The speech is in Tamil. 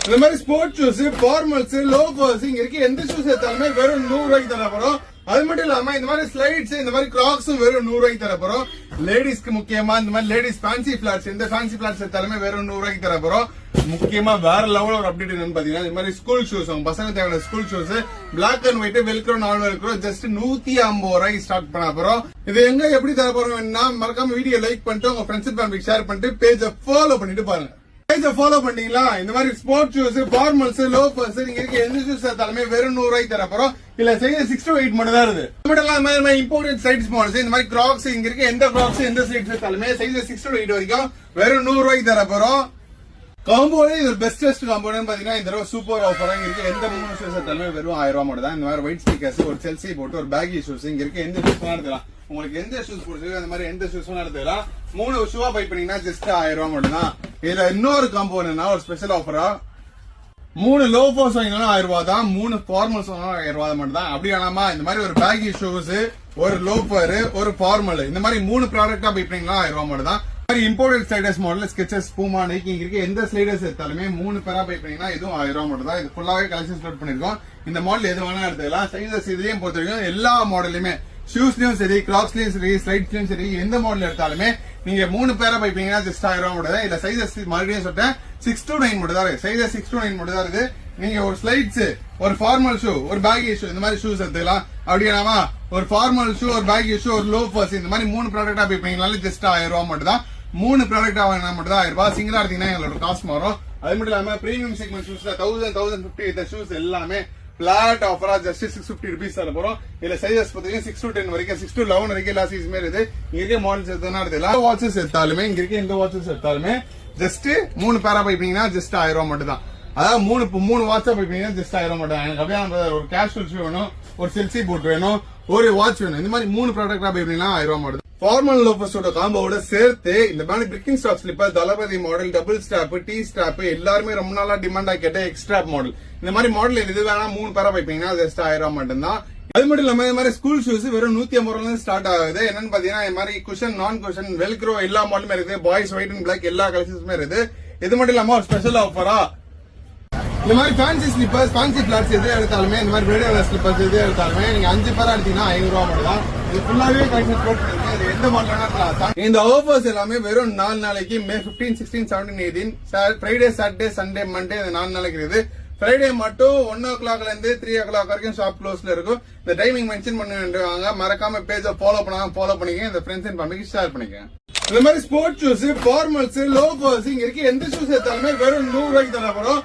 இந்த மாதிரி ஸ்போர்ட்ஸ் ஷூஸ், ஃபார்மல்ஸ், லோஃபர்ஸ் இங்க இருக்கு. எந்த ஷூஸ் எடுத்தாலுமே வெறும் 100 ரூபாய்க்கு தர போறோம். அது மட்டும் இல்லாம இந்த மாதிரி ஸ்லைட்ஸ், இந்த மாதிரி கிராக்ஸும் வெறும் 100 ரூபாய்க்கு தர போறோம். லேடிஸ்க்கு முக்கியமா இந்த மாதிரி லேடிஸ் ஃபேன்சி பிளாட்ஸ், இந்த ஃபேன்சி பிளாட்ஸ் எடுத்தாலுமே வெறும் 100 ரூபாய்க்கு தர போறோம். முக்கியமா வேற லெவல் ஒரு அப்டேட் என்னன்னு பாத்தீங்கன்னா, இந்த மாதிரி ஸ்கூல் ஷூஸ், அவங்க பசங்க தேவையான school shoes, black and white, velcro, நான் வெல்க்ரோ, ஜஸ்ட் 150 ரூபாய்க்கு ஸ்டார்ட் பண்ண போறோம். இது எங்க எப்படி தர போறோம்னா, மறக்காம வீடியோ லைக் பண்ணிட்டு உங்க ஃப்ரெண்ட்ஸ் அண்ட் ஃபேமிலிக்கு ஷேர் பண்ணிட்டு பேஜை ஃபாலோ பண்ணிட்டு பாருங்க. பேஜை ஃபாலோ பண்ணீங்களா? இந்த மாதிரி ஸ்போர்ட்ஸ் ஷூஸ், ஃபார்மல்ஸ், லோஃபர்ஸ் இங்க இருக்க எந்த ஷூஸ் எடுத்தாலுமே வெறும் 100 ரூபாய்க்கு தர போறோம். இல்ல சைஸ் 6 to 8 மட்டும் தான் இருக்கு. மட்டும் இல்லாம இம்போர்ட்டட் சைட்ஸ் மாடல்ஸ், இந்த மாதிரி கிராக்ஸ் இங்க இருக்க எந்த கிராக்ஸ் எந்த சைட்ஸ் எடுத்தாலுமே சைஸ் 6 to 8 வரைக்கும் வெறும் 100 ரூபாய்க்கு தர போறோம். காம்போல இது பெஸ்டஸ்ட் காம்போன்னு பாத்தீங்கன்னா இந்த தடவை சூப்பர் ஆஃபரா இங்க இருக்க எந்த 3 ஷூஸ் எடுத்தாலுமே வெறும் 1000 ரூபாய் மட்டும் தான். இந்த மாதிரி ஒயிட் ஸ்டிக்கர்ஸ், ஒரு செல்சி போட்டு ஒரு பேகி ஷூஸ் இங்க இருக்க எந்த ஷூஸ் எடுத்துக்கலாம். உங்களுக்கு எந்த ஷூஸ் பிடிச்சிருக்கு அந்த மாதிரி எந்த ஷூஸ் எடுத்துக்கலாம். 3 ஷூவா பை பண்ணீங்கன்னா ஜஸ்ட் 1000 ரூபாய் மட்டும் தான். இதுல இன்னொரு காம்போ என்னன்னா, ஒரு ஸ்பெஷல் ஆஃபரா 3 லோஃபர்ஸ் வாங்கினாலும் 1000 ரூபாய் தான், 3 ஃபார்மல்ஸ் வாங்கினாலும் 1000 ரூபாய் மட்டும் தான். அப்படி வேணாமா இந்த மாதிரி ஒரு பேகி ஷூஸ், ஒரு லோஃபர், ஒரு ஃபார்மல், இந்த மாதிரி 3 ப்ராடக்டா பை பண்ணீங்கன்னா 1000 ரூபாய் மட்டும் தான். இம்போர்ட்டட் ஸ்லைடர்ஸ் மாடல், ஸ்கெச்சஸ், பூமா, நைக்கி இங்க இருக்க எந்த ஸ்லைடர்ஸ் எடுத்தாலுமே 3 பேரா பை பண்ணீங்கன்னா இதுவும் 1000 ரூபாய் மட்டும் தான். இது ஃபுல்லாவே கலெக்ஷன் லோட் பண்ணிருக்கோம். இந்த மாடல் எது வேணா எடுத்துக்கலாம். சைஸஸ் இதுலயும் பொறுத்த வரைக்கும் எல்லா மாடலுமே, ஷூஸ்லயும் சரி, கிராக்ஸ்லயும் சரி, ஸ்லைட்ஸ்லயும் சரி, எந்த மாடல் எடுத்தாலுமே நீங்க 3 பேரா பை பண்ணீங்கன்னா ஜஸ்ட் 1000 ரூபாய் மட்டும் தான். இல்ல சைஸஸ் மறுபடியும் சொல்றேன் 6 to 9 மட்டும் தான் இருக்கு. சைஸஸ் 6 to 9 மட்டும் தான் இருக்கு. நீங்க ஒரு ஸ்லைட்ஸ், ஒரு ஃபார்மல் ஷூ, ஒரு பேகி ஷூ, இந்த மாதிரி ஷூஸ் எடுத்துக்கலாம். அப்படியாமா ஒரு ஃபார்மல் ஷூ, ஒரு பேகி ஷூ, ஒரு லோஃபர்ஸ், இந்த மாதிரி 3 ப்ராடக்டா பை பண்ணீங்கனாலும் ஜஸ்ட் 1000 ரூபாய் மட்டும் தான். 3 ப்ராடக்டா வாங்கினா மட்டும் தான் 1000 ரூபாய். சிங்கிளா எடுத்தீங்கன்னா எங்களோட காஸ்ட் மாறும். அது மட்டும் இல்லாம பிரீமியம் செக்மெண்ட் ஷூஸ்ல 1050 இந்த ஷூஸ் எல்லாமே பிளாட் ஆஃபரா ஜஸ்ட் 650 rupees தர போறோம். இல்ல சைஸஸ் பாத்தீங்கன்னா 6 to 10 வரைக்கும், 6 to 11 வரைக்கும் எல்லா சைஸுமே இருக்கு. இங்க இருக்க மாடல்ஸ் எடுத்தா எடுத்துக்கலாம். வாட்சஸ் எடுத்தாலுமே இங்க இருக்க எந்த வாட்சஸ் எடுத்தாலுமே ஜஸ்ட் 3 பேரா பைப்பீங்கன்னா ஜஸ்ட் 1000 ரூபாய் மட்டும் தான். அதாவது 3 வாட்சா பைப்பீங்கன்னா ஜஸ்ட் 1000 ரூபாய் மட்டும் தான். எனக்கு அப்படியே ஒரு கேஷுவல் ஷூ வேணும், ஒரு செல்சி போட் வேணும், ஒரு வாட்ச் வேணும். இந்த மாதிரி 3 ப்ராடக்டா பைப்பீங்கன்னா 1000 ரூபாய் மட்டும். ஃபார்மல் லோஃபர்ஸோட காம்போவோட சேர்த்து இந்த மாதிரி பிரிக்கிங் strap slipper, Thalapathy model, double strap, T strap, எல்லாருமே ரொம்ப நாளா டிமாண்டா கேட்ட எக்ஸ்ட்ராப் மாடல், இந்த மாதிரி மாடல் இது வேணா 3 பேரா பைப்பீங்கன்னா ஜஸ்ட் 1000 ரூபாய் மட்டும் தான். அது மட்டும் இல்லாம இந்த மாதிரி ஸ்கூல் ஷூஸ் வெறும் 150 ரூபாய் ஸ்டார்ட் ஆகுது. என்னன்னு பாத்தீங்கன்னா இந்த மாதிரி குஷன், நான் குஷன், வெல்க்ரோ எல்லா மாடலுமே இருக்குது. பாய்ஸ் ஒயிட் அண்ட் பிளாக் எல்லா கலெக்ஷன்ஸுமே இருக்குது. இது மட்டும் இல்லாம ஒரு ஸ்பெஷல் ஆஃபரா இந்த மாதிரி ஃபேன்சி ஸ்லிப்பர்ஸ், ஃபேன்சி பிளாட்ஸ் எது எடுத்தாலுமே, இந்த மாதிரி ரேடியோ ஸ்லிப்பர்ஸ் எது எடுத்தாலுமே நீங்க 5 பேரா எடுத்தீங்கன்னா 500 ரூபாய் மட்டும் தான். இது ஃபுல்லாவே கலெக்ஷன் போட் பண்ணிருக்கு. இது எந்த மாடல் இந்த ஆஃபர்ஸ் எல்லாமே வெறும் 4 நாளைக்கு, மே 15, 16, 17, 18, ஃப்ரைடே, சாட்டர்டே, சண்டே, மண்டே, இந்த 4 நாளைக்கு இருக்குது. ஃப்ரைடே மட்டும் 1 o'clock இருந்து 3 o'clock வரைக்கும் ஷாப் க்ளோஸ்ல இருக்கும். இந்த டைமிங் மென்ஷன் பண்ண வேண்டியவங்க மறக்காம பேஜை ஃபாலோ பண்ணிக்க, இந்த ஃப்ரெண்ட்ஸ் அண்ட் ஃபேமிலிக்கு ஷேர் பண்ணிக்க. இந்த மாதிரி ஸ்போர்ட்ஸ் ஷூஸ், ஃபார்மல்ஸ், லோஃபர்ஸ் இங்க இருக்கு எந்த ஷூஸ் எடுத்தாலுமே வெறும் 100 ரூபாய்க்கு தர போறோம்.